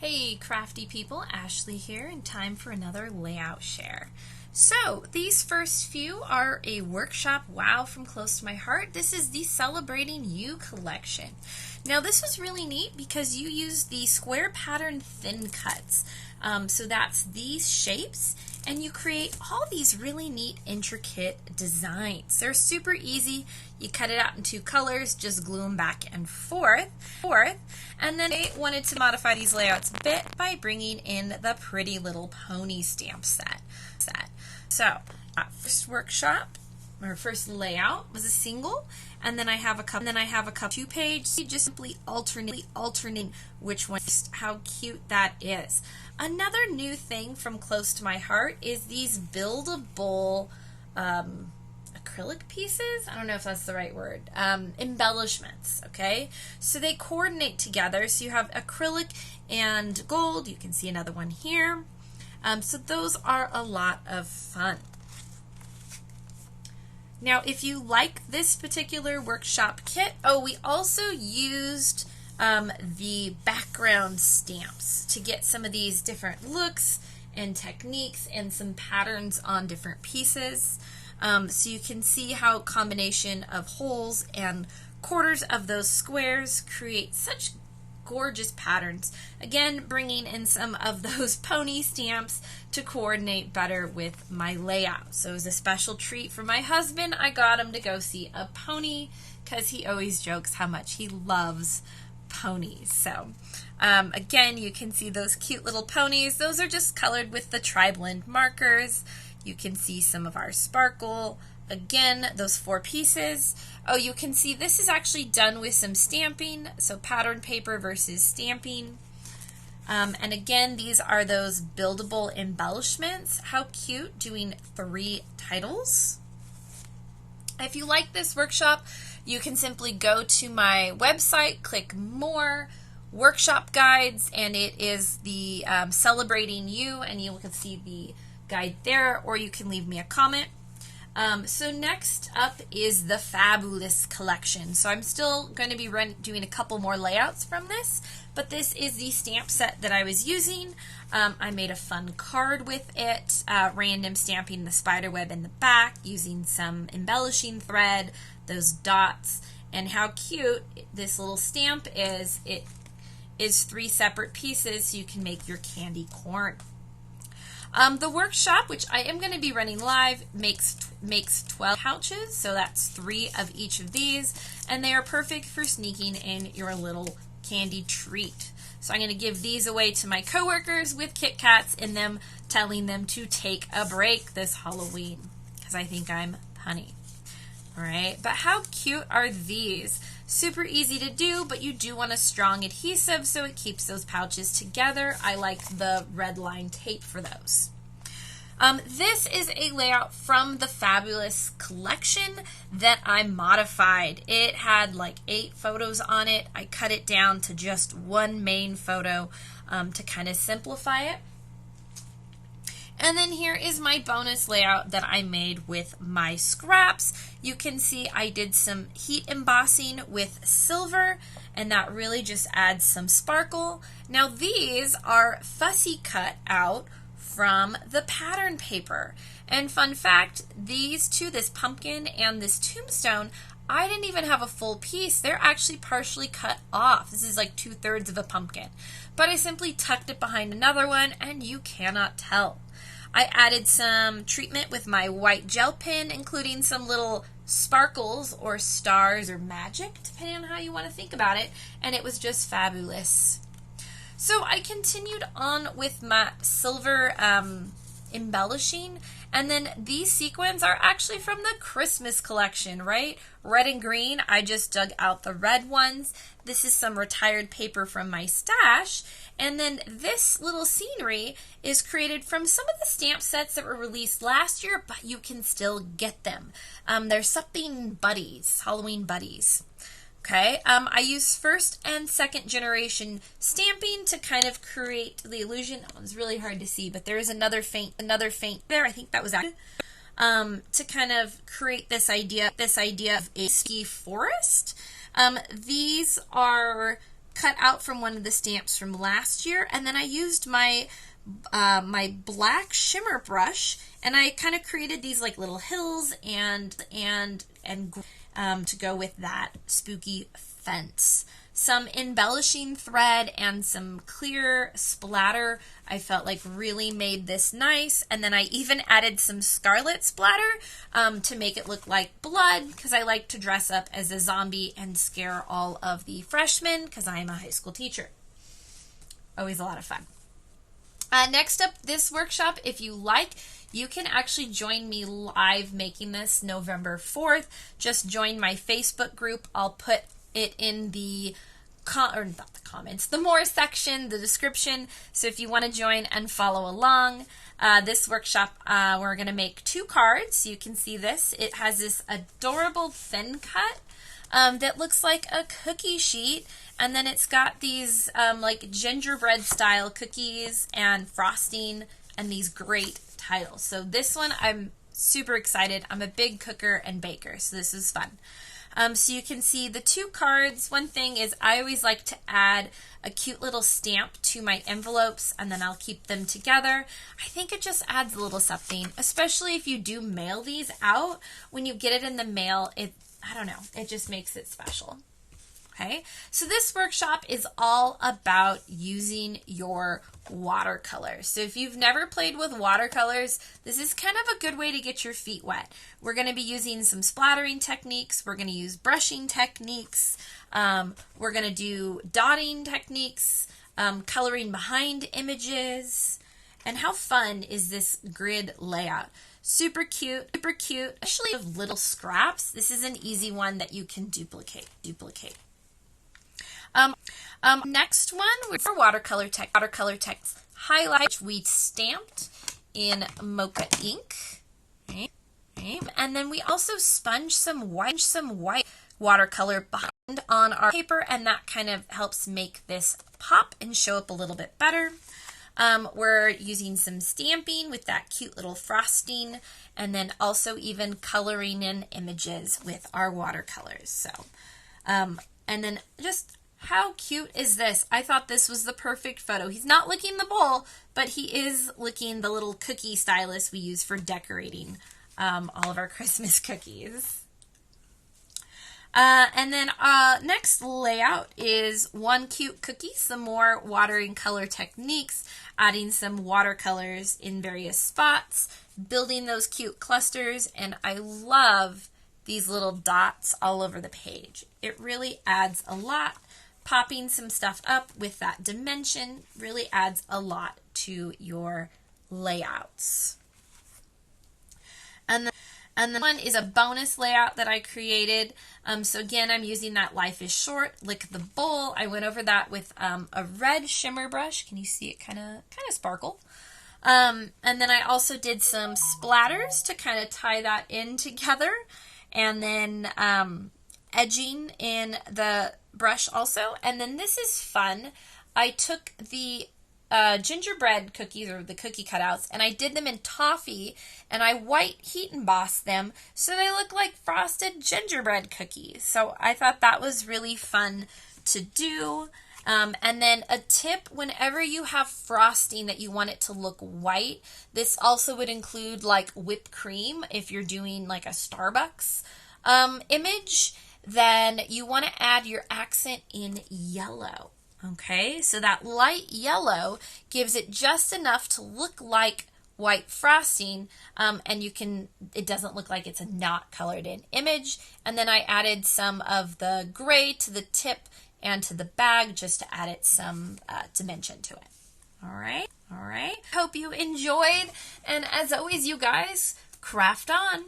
Hey crafty people, Ashley here, and time for another layout share. So these first few are a workshop wow from close to my heart. This is the Celebrating You collection. Now this was really neat because you use the square pattern thin cuts. So that's these shapes, and you create all these really neat intricate designs. They're super easy. You cut it out in two colors, just glue them back and forth. And then I wanted to modify these layouts a bit by bringing in the pretty little pony stamp set. So first workshop, or first layout was a single, and then I have a couple. 2-page. Just simply alternating which one. How cute that is. Another new thing from close to my heart is these buildable acrylic pieces. I don't know if that's the right word. Embellishments. Okay, so they coordinate together. So you have acrylic and gold. You can see another one here. So those are a lot of fun. Now, if you like this particular workshop kit, we also used the background stamps to get some of these different looks and techniques and some patterns on different pieces. So you can see how a combination of holes and quarters of those squares create such gorgeous patterns. Again, bringing in some of those pony stamps to coordinate better with my layout. So it was a special treat for my husband. I got him to go see a pony because he always jokes how much he loves ponies. So again, you can see those cute little ponies. Those are just colored with the tri-blend markers. You can see some of our sparkle. Again, those 4 pieces. You can see this is actually done with some stamping, so pattern paper versus stamping. And again, these are those buildable embellishments. How cute, doing 3 titles. If you like this workshop, you can simply go to my website, click More, Workshop Guides, and it is the Celebrating You, and you can see the guide there, or you can leave me a comment. So next up is the Fabulous collection. So I'm still going to be doing a couple more layouts from this, but this is the stamp set that I was using. I made a fun card with it, random stamping the spider web in the back, using some embellishing thread, those dots, and how cute this little stamp is. It is 3 separate pieces, so you can make your candy corn. The workshop, which I am going to be running live, makes 12 pouches, so that's 3 of each of these, and they are perfect for sneaking in your little candy treat. So I'm going to give these away to my coworkers with Kit Kats in them, telling them to take a break this Halloween, because I think I'm punny. All right, but how cute are these? Super easy to do, but you do want a strong adhesive so it keeps those pouches together. I like the red line tape for those. This is a layout from the Fabulous collection that I modified. It had like 8 photos on it. I cut it down to just 1 main photo to kind of simplify it. And then here is my bonus layout that I made with my scraps. You can see I did some heat embossing with silver, and that really just adds some sparkle. Now these are fussy cut out from the pattern paper. And fun fact, these two, this pumpkin and this tombstone, I didn't even have a full piece. They're actually partially cut off. This is like 2/3 of a pumpkin. But I simply tucked it behind another one, and you cannot tell. I added some treatment with my white gel pen, including some little sparkles or stars or magic, depending on how you want to think about it, and it was just fabulous. So I continued on with my silver embellishing, and then these sequins are actually from the Christmas collection, right? Red and green. I just dug out the red ones. This is some retired paper from my stash, and then this little scenery is created from some of the stamp sets that were released last year, but you can still get them. They're something buddies, Halloween buddies. Okay, I use 1st and 2nd generation stamping to kind of create the illusion. That one's really hard to see, but there is another faint there. I think that was actually to kind of create this idea of a ski forest. These are cut out from one of the stamps from last year, and then I used my my black shimmer brush, and I kind of created these like little hills and to go with that spooky fence. Some embellishing thread and some clear splatter I felt like really made this nice. And then I even added some scarlet splatter to make it look like blood, because I like to dress up as a zombie and scare all of the freshmen, because I am a high school teacher. Always a lot of fun. Next up, this workshop, if you like, you can actually join me live making this November 4th. Just join my Facebook group. I'll put it in the not the comments, the more section, the description. So if you want to join and follow along, this workshop, we're going to make 2 cards. You can see this. It has this adorable thin cut that looks like a cookie sheet. And then it's got these like gingerbread style cookies and frosting and these great titles. So this one, I'm super excited. I'm a big cooker and baker, so this is fun. So you can see the 2 cards. One thing is I always like to add a cute little stamp to my envelopes, and then I'll keep them together. I think it just adds a little something, especially if you do mail these out. When you get it in the mail, I don't know, it just makes it special. Okay, so this workshop is all about using your watercolors. So if you've never played with watercolors, this is kind of a good way to get your feet wet. We're going to be using some splattering techniques. We're going to use brushing techniques. We're going to do dotting techniques, coloring behind images. And how fun is this grid layout? Super cute, super cute. Especially with little scraps, this is an easy one that you can duplicate. Next one, for watercolor text highlight, we stamped in mocha ink. Okay. And then we also sponged some white watercolor behind on our paper, and that kind of helps make this pop and show up a little bit better. We're using some stamping with that cute little frosting, and then also even coloring in images with our watercolors. So, and then just how cute is this? I thought this was the perfect photo. He's not licking the bowl, but he is licking the little cookie stylus we use for decorating all of our Christmas cookies. And then next layout is one cute cookie, some more watering color techniques, adding some watercolors in various spots, building those cute clusters, and I love these little dots all over the page. It really adds a lot. Popping some stuff up with that dimension really adds a lot to your layouts. And then one is a bonus layout that I created. So again, I'm using that Life is Short, Lick the Bowl. I went over that with a red shimmer brush. Can you see it kind of sparkle? And then I also did some splatters to kind of tie that in together. And then edging in the brush also. And then this is fun. I took the gingerbread cookies, or the cookie cutouts, and I did them in toffee, and I white heat embossed them so they look like frosted gingerbread cookies. So I thought that was really fun to do. And then a tip, whenever you have frosting that you want it to look white, this also would include like whipped cream. If you're doing like a Starbucks image, then you want to add your accent in yellow. Okay, so that light yellow gives it just enough to look like white frosting, and it doesn't look like it's a not colored in image. And then I added some of the gray to the tip and to the bag just to add it some dimension to it. All right. Hope you enjoyed, and as always, you guys, craft on.